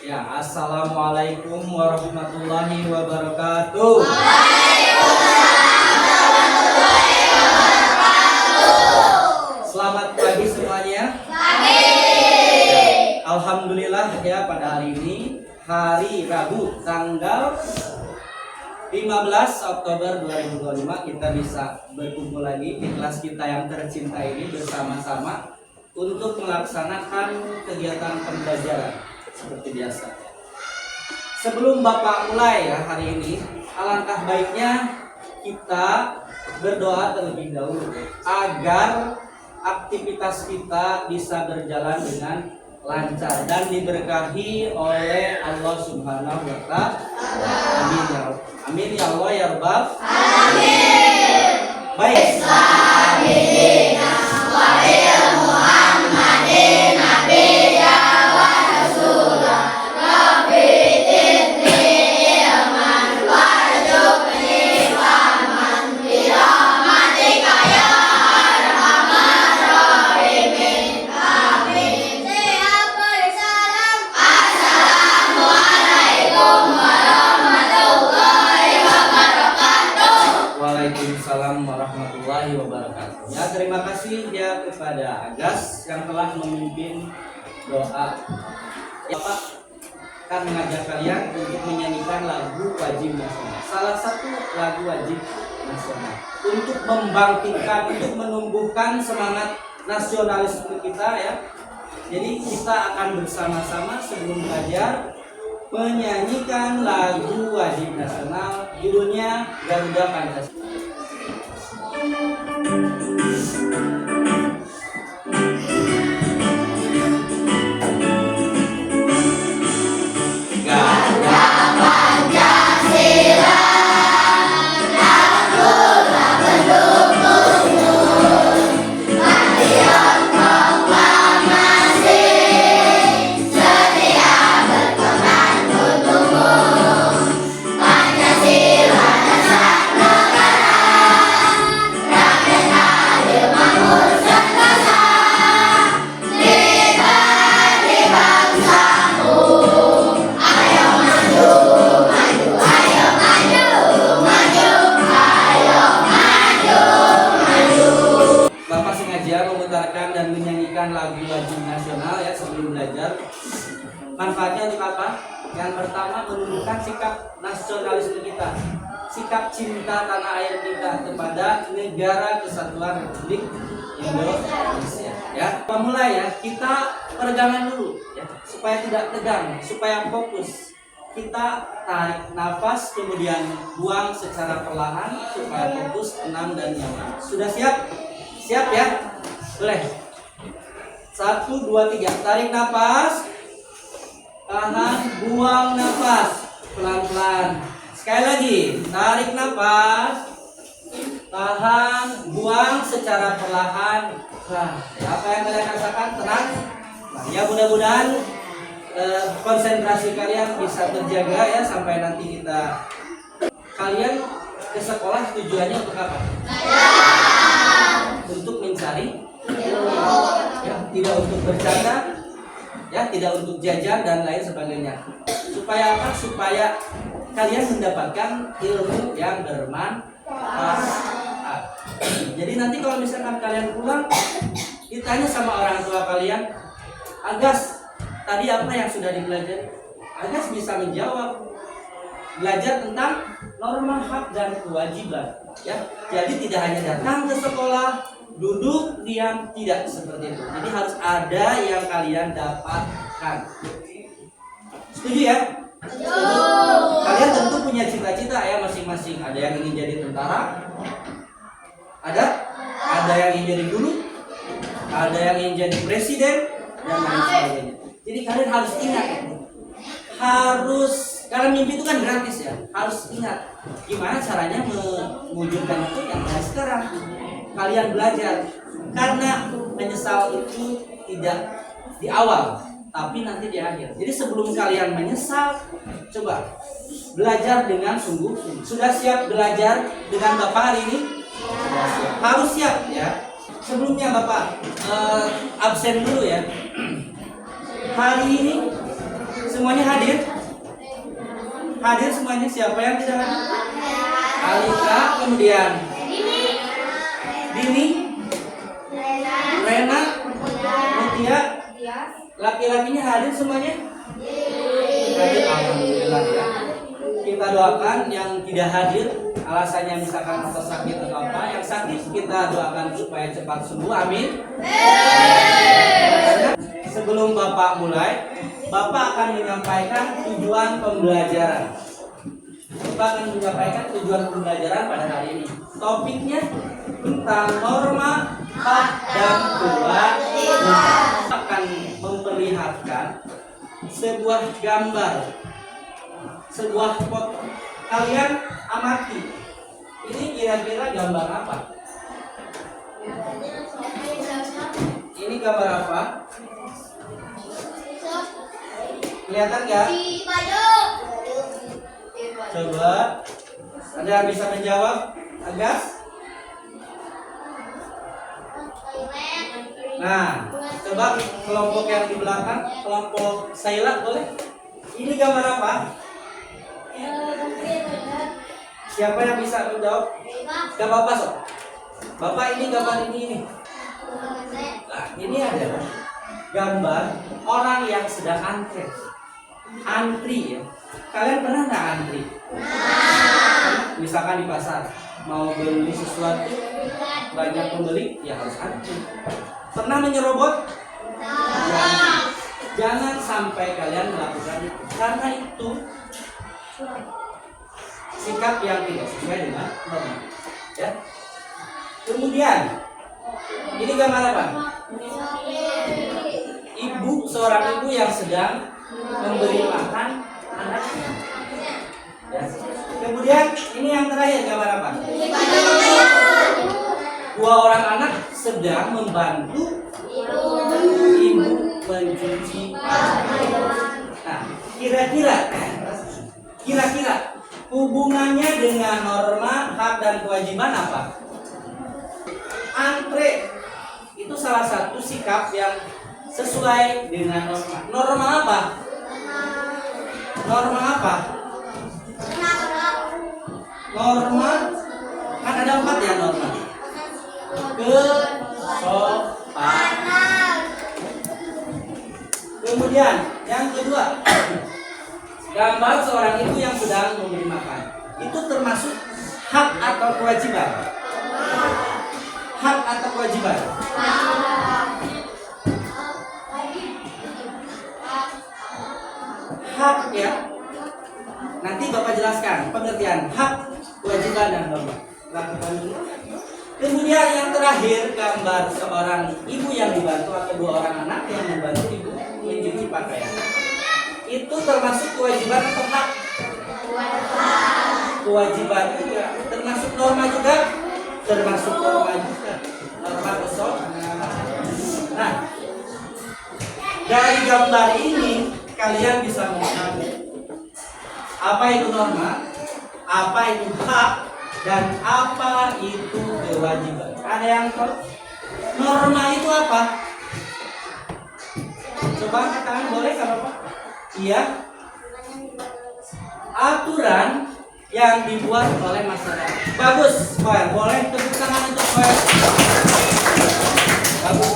Ya, assalamualaikum warahmatullahi wabarakatuh. Selamat pagi semuanya. Alhamdulillah ya, pada hari ini hari Rabu tanggal 15 Oktober 2025 kita bisa berkumpul lagi di kelas kita yang tercinta ini bersama-sama untuk melaksanakan kegiatan pembelajaran seperti biasa. Sebelum Bapak mulai ya hari ini, alangkah baiknya kita berdoa terlebih dahulu agar aktivitas kita bisa berjalan dengan lancar dan diberkahi oleh Allah Subhanahu wa Ta'ala. Amin ya Rabb. Amin ya Allah ya Rabbal. Amin. Baik. Waalaikumsalam warahmatullahi wabarakatuh. Ya, terima kasih ya kepada Agas yang telah memimpin doa. Ya Pak, akan mengajak kalian untuk menyanyikan lagu wajib nasional. Salah satu lagu wajib nasional untuk membangkitkan, untuk menumbuhkan semangat nasionalisme kita ya. Jadi kita akan bersama-sama sebelum belajar menyanyikan lagu wajib nasional, judulnya Garuda Pancasila. Dan menyanyikan lagu wajib nasional ya sebelum belajar. Manfaatnya untuk apa? Yang pertama, menunjukkan sikap nasionalisme kita, sikap cinta tanah air kita kepada negara kesatuan Republik Indonesia. Ya, mulai ya, kita peregangan dulu ya, supaya tidak tegang, supaya fokus. Kita tarik nafas, kemudian buang secara perlahan supaya fokus, tenang dan nyaman. Sudah siap? Siap ya? Boleh. 1, 2, 3. Tarik nafas. Tahan, buang nafas. Pelan-pelan. Sekali lagi. Tarik nafas. Tahan, buang secara perlahan. Nah, apa yang kalian rasakan? Tenang. Nah, ya mudah-mudahan konsentrasi kalian bisa terjaga ya sampai nanti kita. Kalian ke sekolah tujuannya untuk apa? Untuk mencari ya, tidak untuk bercanda ya, tidak untuk jajan dan lain sebagainya. Supaya apa? Supaya kalian mendapatkan ilmu yang bermanfaat. Jadi nanti kalau misalkan kalian pulang, ditanya sama orang tua kalian, Agas, tadi apa yang sudah dipelajari? Agas bisa menjawab. Belajar tentang norma hak dan kewajiban ya. Jadi tidak hanya datang ke sekolah, duduk diam, tidak seperti itu. Jadi harus ada yang kalian dapatkan. Setuju ya? Setuju. Kalian tentu punya cita-cita ya masing-masing. Ada yang ingin jadi tentara, ada yang ingin jadi guru, ada yang ingin jadi presiden dan lain sebagainya. Jadi kalian harus ingat, karena mimpi itu kan gratis ya. Harus ingat gimana caranya mewujudkan itu yang dari sekarang. Kalian belajar, karena menyesal itu tidak di awal tapi nanti di akhir. Jadi sebelum kalian menyesal, coba belajar dengan sungguh-sungguh. Sudah siap belajar dengan Bapak hari ini? Sudah siap. Harus siap ya. Sebelumnya Bapak absen dulu ya. Hari ini Semuanya hadir? Hadir semuanya. Siapa yang tidak hadir? Alika, kemudian Dini, Rena, Mutia. Laki-lakinya hadir semuanya? Hadir, alhamdulillah ya. Kita doakan yang tidak hadir, alasannya misalkan atau sakit atau apa. Yang sakit kita doakan supaya cepat sembuh, amin. Sebelum Bapak mulai, Bapak akan menyampaikan tujuan pembelajaran. Bapak akan menyampaikan tujuan pembelajaran pada hari ini. Topiknya tentang norma, hak, dan kewajiban. Akan memperlihatkan sebuah gambar, sebuah foto. Kalian amati. Ini kira-kira gambar apa? Ini gambar apa? Kelihatan nggak? Coba, ada yang bisa menjawab? Agas? Nah, coba kelompok yang di belakang, kelompok Saila boleh? Ini gambar apa? Siapa yang bisa menjawab? Gak apa-apa sob. Bapak ini gambar ini. Nah, ini adalah gambar orang yang sedang antri. Antri ya. Kalian pernah nggak antri? Misalkan di pasar mau beli sesuatu, banyak pembeli, ya harus antri. Pernah menyerobot? Jangan sampai kalian melakukan itu, karena itu sikap yang tidak sesuai dengan norma. Ya. Kemudian, ini gambar apa? Ibu, seorang ibu yang sedang memberi makan anaknya. Ya. Kemudian, ini yang terakhir gambar apa? Dua orang anak sedang membantu ibu mencuci pakaian. Nah, kira-kira hubungannya dengan norma, hak, dan kewajiban apa? Antre itu salah satu sikap yang sesuai dengan norma. Norma apa? Norma apa? Norma kan ada 4 ya norma. Kesopanan. Kemudian yang kedua, gambar seorang ibu yang sedang memberi makan. Itu termasuk hak atau kewajiban? Hak atau kewajiban? Hak ya. Nanti Bapak jelaskan pengertian hak, kewajiban, dan norma. Lakukan dulu. Kemudian yang terakhir, gambar seorang ibu yang dibantu atau 2 orang anak yang membantu ibu mencuci pakaian. Itu termasuk kewajiban atau hak? Kewajiban juga. Termasuk norma juga? Termasuk norma juga. Norma kesopanan. Nah, dari gambar ini kalian bisa memahami apa itu norma, apa itu hak, dan apa itu kewajiban. Ada yang tahu? Norma itu apa? Coba angkat tangan, boleh kalau Pak? Iya. Aturan yang dibuat oleh masyarakat. Bagus, Pak. Boleh tepuk tangan untuk Pak. Bagus.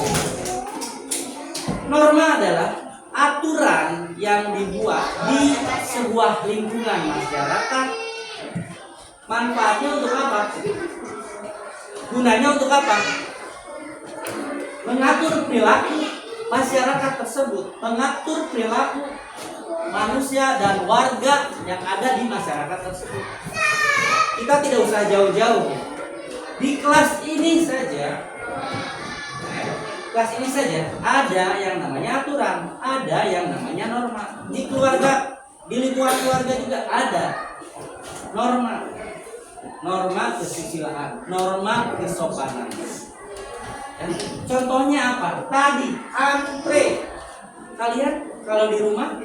Norma adalah aturan yang dibuat di sebuah lingkungan masyarakat. Manfaatnya untuk apa? Gunanya untuk apa? Mengatur perilaku masyarakat tersebut, mengatur perilaku manusia dan warga yang ada di masyarakat tersebut. Kita tidak usah jauh-jauh. Di kelas ini saja ada yang namanya aturan, ada yang namanya norma. Di keluarga, di lingkungan keluarga juga ada norma. Norma kesusilaan, norma kesopanan. Dan contohnya apa? Tadi antre. Kalian kalau di rumah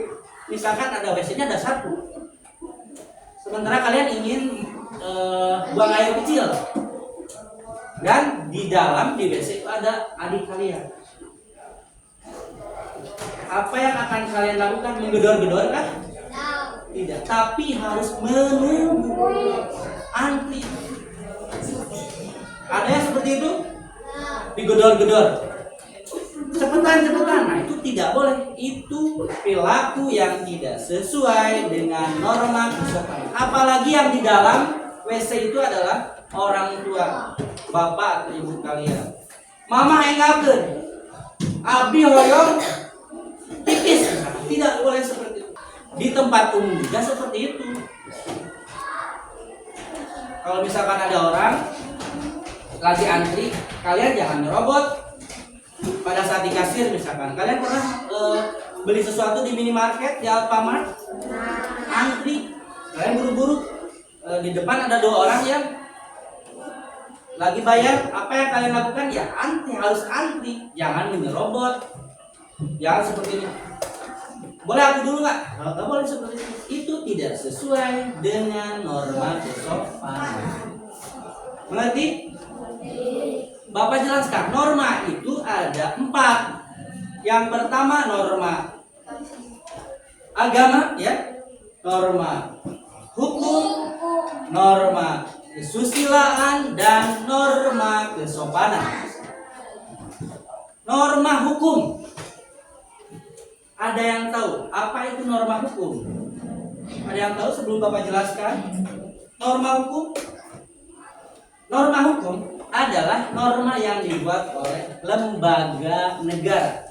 misalkan ada WC-nya ada 1. Sementara kalian ingin buang air kecil. Dan di dalam di WC itu ada adik kalian. apa yang akan kalian lakukan? Menggedor-gedor kah? Tidak, tapi harus menunggu, antri. Ada yang seperti itu? Digedor-gedor, cepetan. Nah, itu tidak boleh. Itu perilaku yang tidak sesuai dengan norma kesopanan. Apalagi yang di dalam WC itu adalah orang tua, bapak atau ibu kalian. Mama enggakeun, abi hoyong pipis. Tidak boleh seperti itu. Di tempat umum juga seperti itu. Kalau misalkan ada orang lagi antri, kalian jangan nyerobot. Pada saat di kasir misalkan, kalian pernah beli sesuatu di minimarket, di Alfamart, antri, kalian buru-buru, di depan ada 2 orang yang lagi bayar. Apa yang kalian lakukan? Ya antri, harus antri, jangan menyerobot, jangan seperti ini. Boleh aku dulu nggak? Nggak boleh seperti itu. Itu tidak sesuai dengan norma kesopanan. Mengerti? Bapak jelaskan, norma itu ada 4. Yang pertama norma agama, ya, norma hukum, norma kesusilaan, dan norma kesopanan. Norma hukum. Ada yang tahu apa itu norma hukum? Ada yang tahu sebelum Bapak jelaskan? Norma hukum? Norma hukum adalah norma yang dibuat oleh lembaga negara.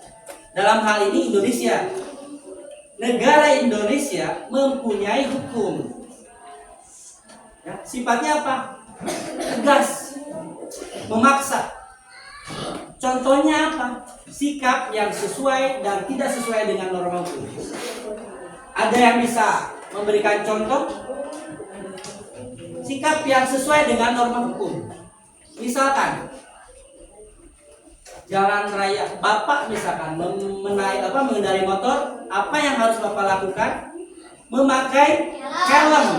Dalam hal ini Indonesia. Negara Indonesia mempunyai hukum. Ya, sifatnya apa? Tegas, memaksa. Contohnya apa? Sikap yang sesuai dan tidak sesuai dengan norma hukum. Ada yang bisa memberikan contoh? Sikap yang sesuai dengan norma hukum. Misalkan jalan raya, Bapak misalkan mengendarai motor, apa yang harus Bapak lakukan? Memakai helm.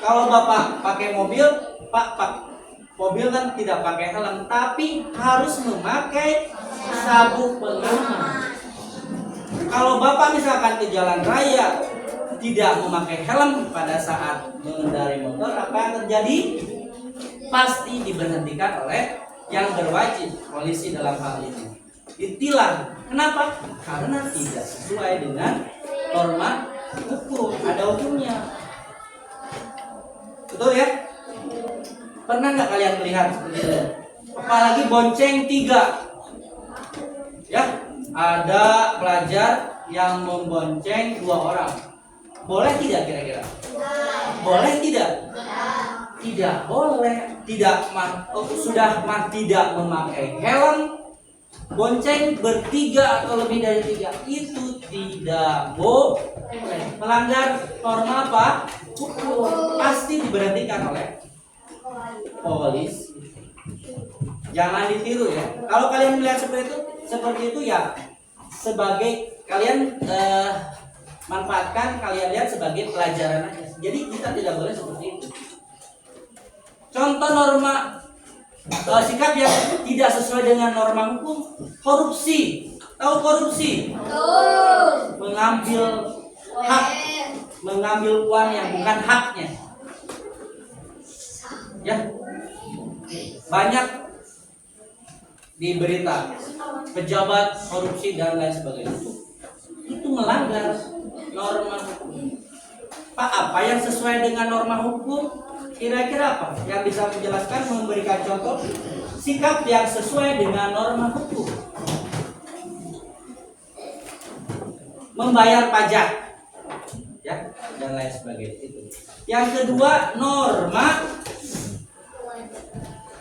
Kalau Bapak pakai mobil, mobil kan tidak pakai helm, tapi harus memakai sabuk pengaman. Kalau Bapak misalkan ke jalan raya tidak memakai helm pada saat mengendarai motor, apa yang terjadi? Pasti diberhentikan oleh yang berwajib, polisi dalam hal ini. Ditilang. Kenapa? Karena tidak sesuai dengan norma hukum. Ada hukumnya. Betul ya? Pernah nggak kalian melihat seperti itu? Apalagi bonceng 3. Ya, ada pelajar yang membonceng 2 orang. Boleh tidak kira-kira? Boleh tidak? Tidak boleh. Tidak memakai helm, bonceng bertiga atau lebih dari 3, itu tidak boleh. Melanggar norma apa? Hukum. Pasti diberhentikan oleh polisi. Jangan ditiru ya. Kalau kalian melihat seperti itu ya, sebagai kalian manfaatkan, kalian lihat sebagai pelajaran aja. Jadi kita tidak boleh seperti itu. Contoh norma sikap yang tidak sesuai dengan norma hukum, korupsi. Tahu korupsi? Mengambil uang yang bukan haknya. Ya, banyak di berita pejabat korupsi dan lain sebagainya. Itu melanggar norma hukum. Pak, apa yang sesuai dengan norma hukum? Kira-kira apa? Yang bisa menjelaskan, memberikan contoh sikap yang sesuai dengan norma hukum. Membayar pajak, ya, dan lain sebagainya itu. Yang kedua, norma.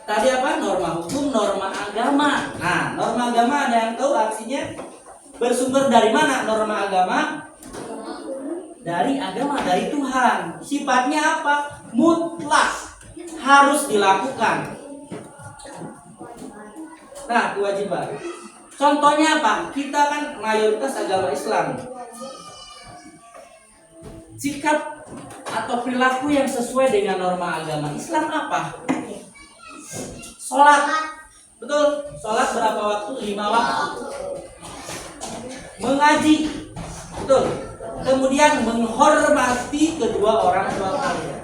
Tadi apa? Norma hukum, norma agama. Nah, norma agama ada yang tahu artinya? Bersumber dari mana norma agama? Dari agama, dari Tuhan. Sifatnya apa? Mutlak, harus dilakukan. Nah, kewajiban. Contohnya apa? Kita kan mayoritas agama Islam. Sikap atau perilaku yang sesuai dengan norma agama Islam apa? Sholat. Betul, sholat berapa waktu? 5 waktu. mengaji, betul. Kemudian menghormati kedua orang tua kalian.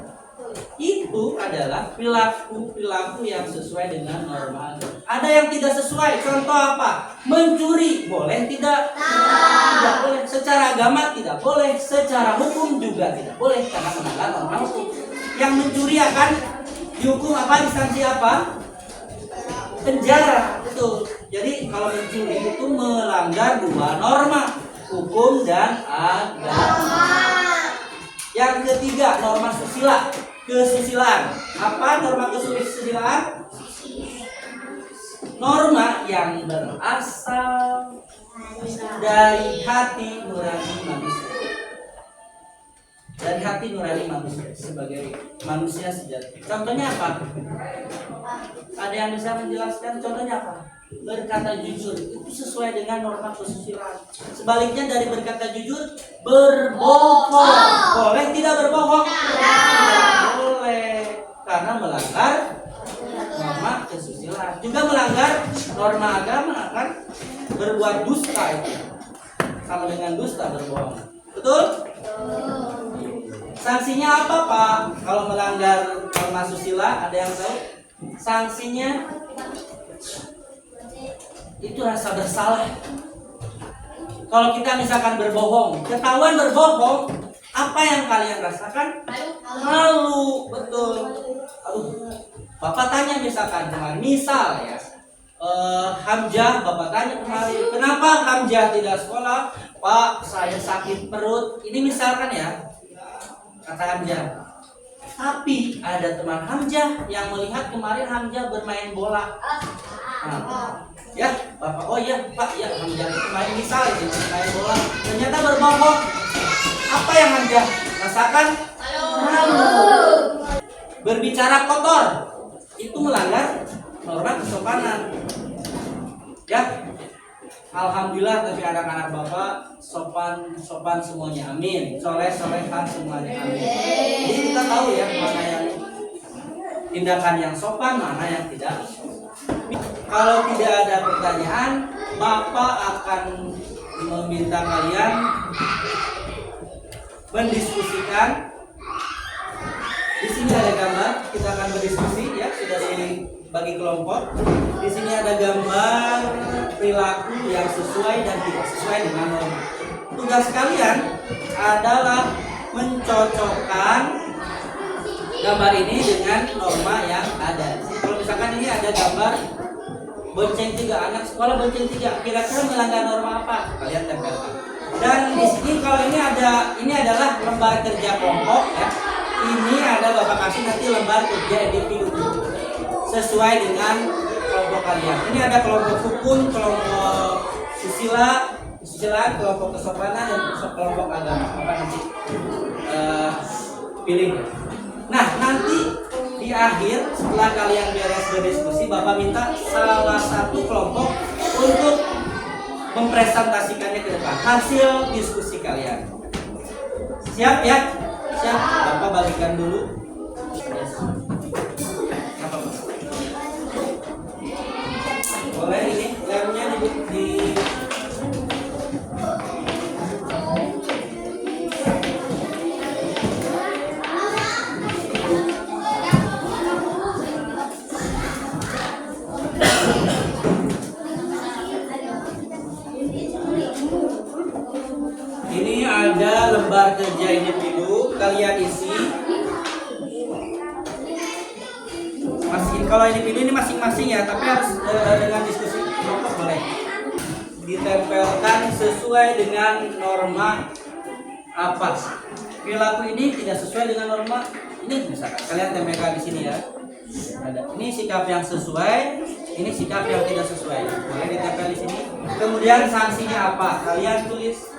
Itu adalah perilaku yang sesuai dengan norma. Ada yang tidak sesuai. Contoh apa? Mencuri boleh tidak? Tidak boleh. Secara agama tidak boleh. Secara hukum juga tidak boleh karena melanggar norma hukum. Yang mencuri akan dihukum apa? Instansi apa? Penjara. Betul. Jadi kalau mencuri itu melanggar dua norma, hukum dan agama. Yang ketiga, norma susila. Kesusilaan. Apa norma kesusilaan? Norma yang berasal dari hati nurani manusia. Dari hati nurani manusia sebagai manusia sejati. Contohnya apa? Ada yang bisa menjelaskan contohnya apa? Berkata jujur itu sesuai dengan norma kesusilaan. Sebaliknya dari berkata jujur, berbohong. Boleh tidak berbohong? Tidak boleh, karena melanggar norma kesusilaan. Juga melanggar norma agama kan, berbuat dusta itu sama dengan dusta, berbohong. Betul? Sanksinya apa Pak? Kalau melanggar norma susila, ada yang tahu? Sanksinya itu rasa bersalah. Kalau kita misalkan berbohong, ketahuan berbohong, apa yang kalian rasakan? Malu, betul. Aduh, Bapak tanya misalkan kemarin, misal ya, Hamzah, Bapak tanya kemarin, kenapa Hamzah tidak sekolah? Pak, saya sakit perut. Ini misalkan ya, kata Hamzah. Tapi ada teman Hamzah yang melihat kemarin Hamzah bermain bola. Nah, ya Bapak, oh iya Pak, ya Hamzah itu main, misal itu main bola, ternyata berbohong. Apa yang Hamzah rasakan? Malu. Berbicara kotor itu melanggar norma kesopanan. Ya, alhamdulillah tapi anak-anak Bapak sopan semuanya, amin. Solehan semuanya, amin. Jadi kita tahu ya mana yang tindakan yang sopan, mana yang tidak. Kalau tidak ada pertanyaan, Bapak akan meminta kalian mendiskusikan. Di sini ada gambar, kita akan berdiskusi ya, sudah dibagi kelompok. Di sini ada gambar perilaku yang sesuai dan tidak sesuai dengan norma. Tugas kalian adalah mencocokkan gambar ini dengan norma yang ada. Kalau misalkan ini ada gambar bonceng 3, anak sekolah bonceng 3, kira-kira melanggar norma apa? Kalian tempelkan. Dan di sini kalau ini adalah lembar kerja kelompok ya. Ini ada Bapak kasih nanti lembar kerja individu sesuai dengan kelompok kalian. Ini ada kelompok hukum, kelompok susila, kelompok kesopanan dan kelompok agama. Bapak nanti pilih. Nah, nanti di akhir setelah kalian beres berdiskusi, Bapak minta salah satu kelompok untuk mempresentasikannya ke depan hasil diskusi kalian. Siap ya? Siap. Bapak bagikan dulu. Apa Pak? Boleh ini lemnya di ini ada lembar kerja individu, kalian isi. Kalau individu ini masing-masing ya, tapi harus dengan diskusi kelompok boleh. Ditempelkan sesuai dengan norma apa? Perilaku ini tidak sesuai dengan norma. Ini misalkan kalian tempelkan di sini ya. Ada. Ini sikap yang sesuai, ini sikap yang tidak sesuai. Boleh ditempel di sini. Kemudian sanksinya apa? Kalian tulis.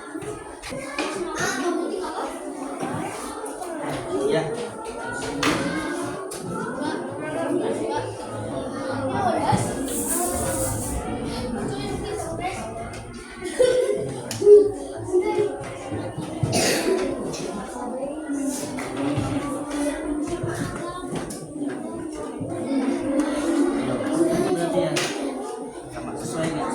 Ya. Berarti ya sama sesuai nggak?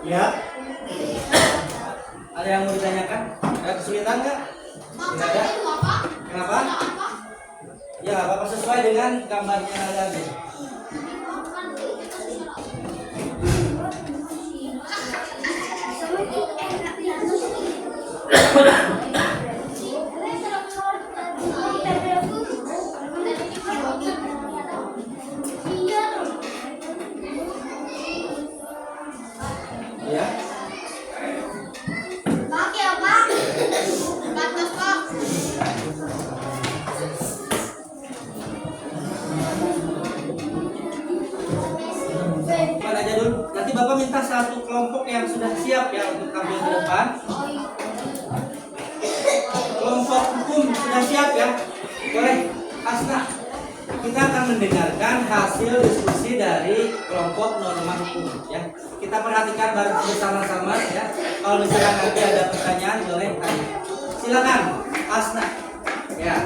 Ya. Ada yang mau ditanyakan? Ada kesulitan nggak? Tidak ada. Kenapa? Ya nggak apa-apa, sesuai dengan gambarnya aja. Ya. Depan aja dulu. Nanti Bapak minta satu kelompok yang sudah siap ya untuk tampil ke depan. Kelompok hukum sudah siap ya? Boleh, Asna. Kita akan mendengarkan hasil diskusi dari kelompok norma hukum ya. Kita perhatikan bersama-sama ya. Kalau misalkan nanti ada pertanyaan boleh tanya. Silakan, Asna. Ya.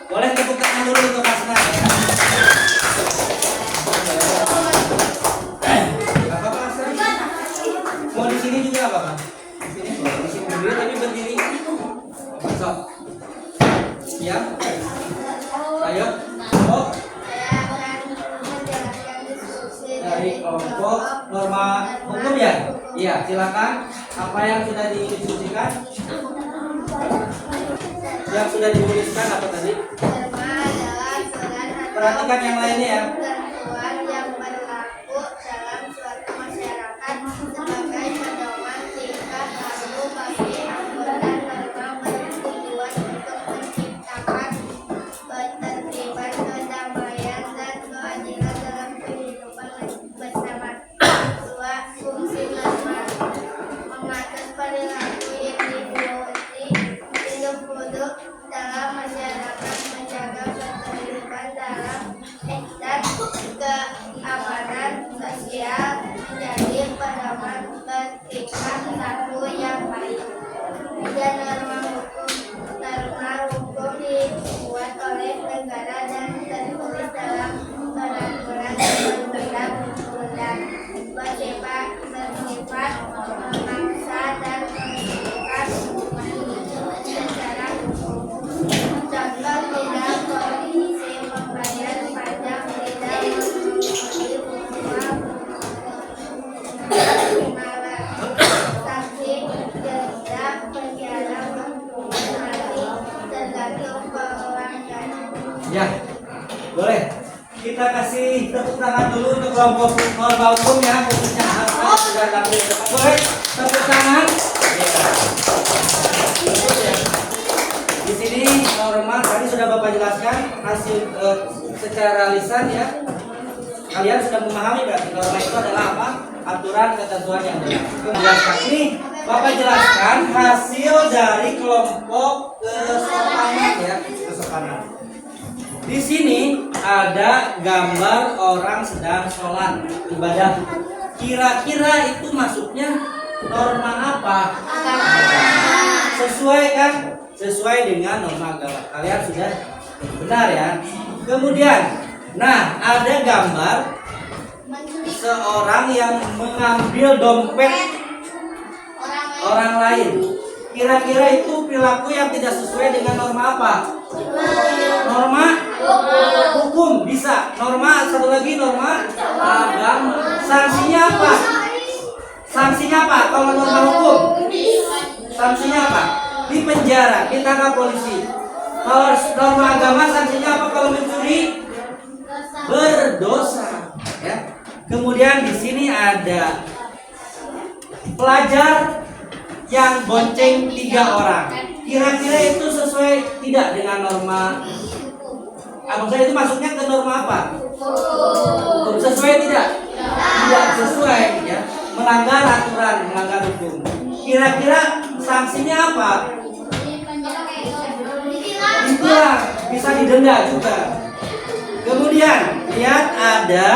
Boleh tepuk tangan dulu untuk Asna ya. Apa-apa Asna? Mau di sini juga apa-apa? Di sini berdiri tapi berdiri. Sok. Siap. Ayo, kelompok dari kelompok norma hukum ya? Iya, silakan. Apa yang sudah didiskusikan? Yang sudah dituliskan apa tadi? Perhatikan yang lainnya ya. Ketentuan yang berlaku dalam suatu masyarakat sebagai pedoman tingkat laku bagi anggota norma bertujuan untuk menciptakan ketertiban, kedamaian, dan keadilan dalam kehidupan bersama. Dua, fungsi norma mengatur perilaku individu dalam masyarakat, menjaga ketertiban dalam dan keamanan sosial, menjadi pedoman bertingkah laku yang baik. Dan norma hukum dibuat oleh negara dan tertulis dalam peraturan undang-undang bersifat memaksa dan menentukan secara hukum. Contoh, tidak polisi membayar pajak, tidak memenuhi hukuman malah sanksi denda, penjara, hukuman mati tergantung pelanggaran. Ya, boleh. Kita kasih tepuk tangan dulu untuk kelompok norma hukum ya, khususnya Asna sudah tampil di depan. Boleh, tepuk tangan. Ya. Di sini norma tadi sudah Bapak jelaskan hasil secara lisan ya. Kalian sudah memahami berarti norma itu adalah apa? Aturan ketentuan yang berlaku. Jelaskan ini Bapak jelaskan hasil dari kelompok kesopanan ya, kesopanan. Di sini ada gambar orang sedang sholat ibadah. Kira-kira itu masuknya norma apa? Sesuai kan? Sesuai dengan norma agama. Kalian sudah benar ya. Kemudian, nah ada gambar seorang yang mengambil dompet orang lain. Kira-kira itu perilaku yang tidak sesuai dengan norma apa? Norma hukum bisa. Norma satu lagi norma agama. Sanksinya apa? Sanksinya apa? Kalau norma hukum, sanksinya apa? Di penjara, ditangkap polisi. Kalau norma agama sanksinya apa kalau mencuri? Berdosa. Ya. Kemudian di sini ada pelajar yang bonceng 3 orang. Kira-kira itu sesuai tidak dengan norma? Maksudnya itu masuknya ke norma apa? Sesuai tidak? Tidak sesuai ya. Melanggar aturan, melanggar hukum. Kira-kira sanksinya apa? Ditilang, bisa didenda juga. Kemudian lihat ada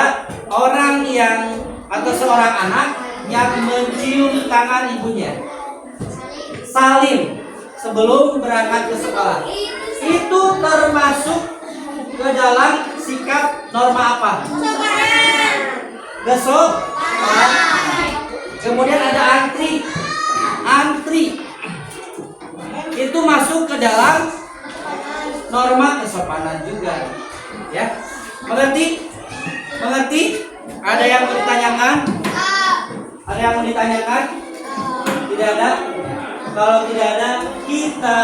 orang yang atau seorang anak yang mencium tangan ibunya. Salim sebelum berangkat ke sekolah. Itu termasuk ke dalam sikap norma apa? Besok. Ada yang mau ditanyakan? Tidak ada? Kalau tidak ada, kita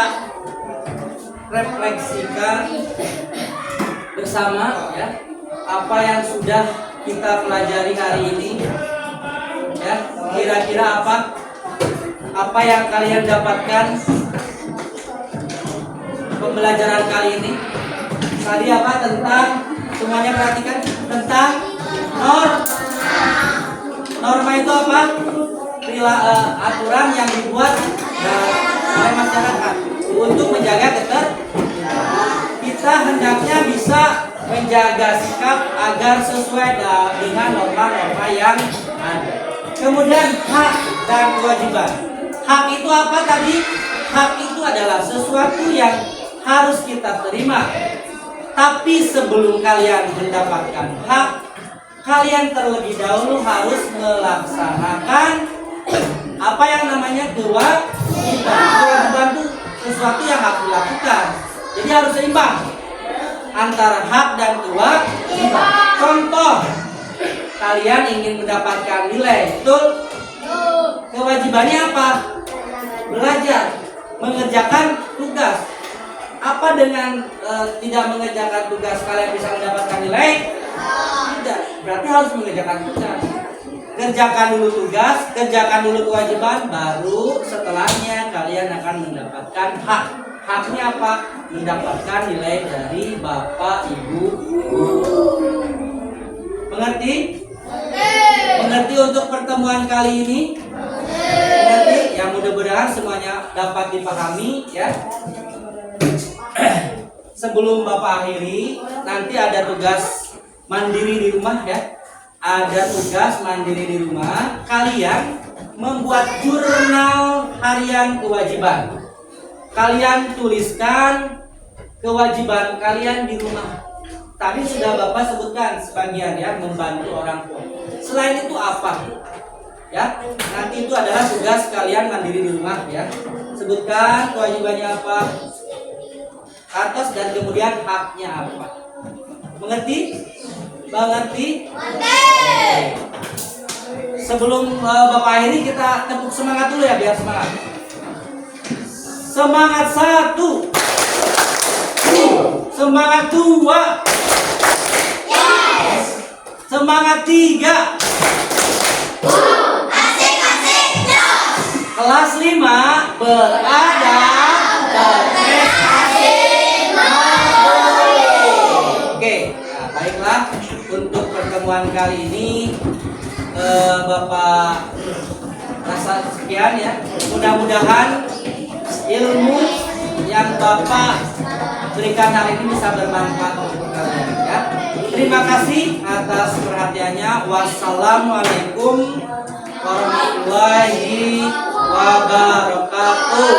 refleksikan bersama ya apa yang sudah kita pelajari hari ini. Ya, kira-kira apa yang kalian dapatkan pembelajaran kali ini? Tadi apa tentang, semuanya perhatikan, tentang norma itu apa? Aturan yang dibuat oleh masyarakat untuk menjaga kita hendaknya bisa menjaga sikap agar sesuai dengan norma-norma yang ada. Kemudian hak dan kewajiban. Hak itu apa tadi? Hak itu adalah sesuatu yang harus kita terima. Tapi sebelum kalian mendapatkan hak, kalian terlebih dahulu harus melaksanakan apa yang namanya kewajiban. Kewajiban itu sesuatu yang harus dilakukan. Jadi harus seimbang antara hak dan kewajiban. Contoh, kalian ingin mendapatkan nilai, betul? Kewajibannya apa? Belajar, mengerjakan tugas. Apa dengan tidak mengerjakan tugas kalian bisa mendapatkan nilai? Tidak. Berarti harus mengerjakan tugas. Kerjakan dulu tugas, kerjakan dulu kewajiban, baru setelahnya kalian akan mendapatkan hak. Haknya apa? Mendapatkan nilai dari Bapak Ibu guru. Mengerti? Mengerti untuk pertemuan kali ini? Mengerti? Yang mudah-mudahan semuanya dapat dipahami ya. Sebelum Bapak akhiri, nanti ada tugas mandiri di rumah ya. Ada tugas mandiri di rumah. Kalian membuat jurnal harian kewajiban. Kalian tuliskan kewajiban kalian di rumah. Tadi sudah Bapak sebutkan sebagian ya, membantu orang tua. Selain itu apa? Ya, nanti itu adalah tugas kalian mandiri di rumah ya. Sebutkan kewajibannya apa, atas dan kemudian haknya apa. Mengerti? Mengerti? Sebelum Bapak akhiri, kita tepuk semangat dulu ya, biar semangat. Semangat 1, semangat 2, semangat 3. Kelas 5 beradab, berprestasi, Oke, nah, baiklah. Untuk pertemuan kali ini Bapak rasa sekian ya. Mudah-mudahan ilmu yang Bapak berikan hari ini bisa bermanfaat untuk kalian ya. Terima kasih atas perhatiannya. Wassalamualaikum warahmatullahi wabarakatuh.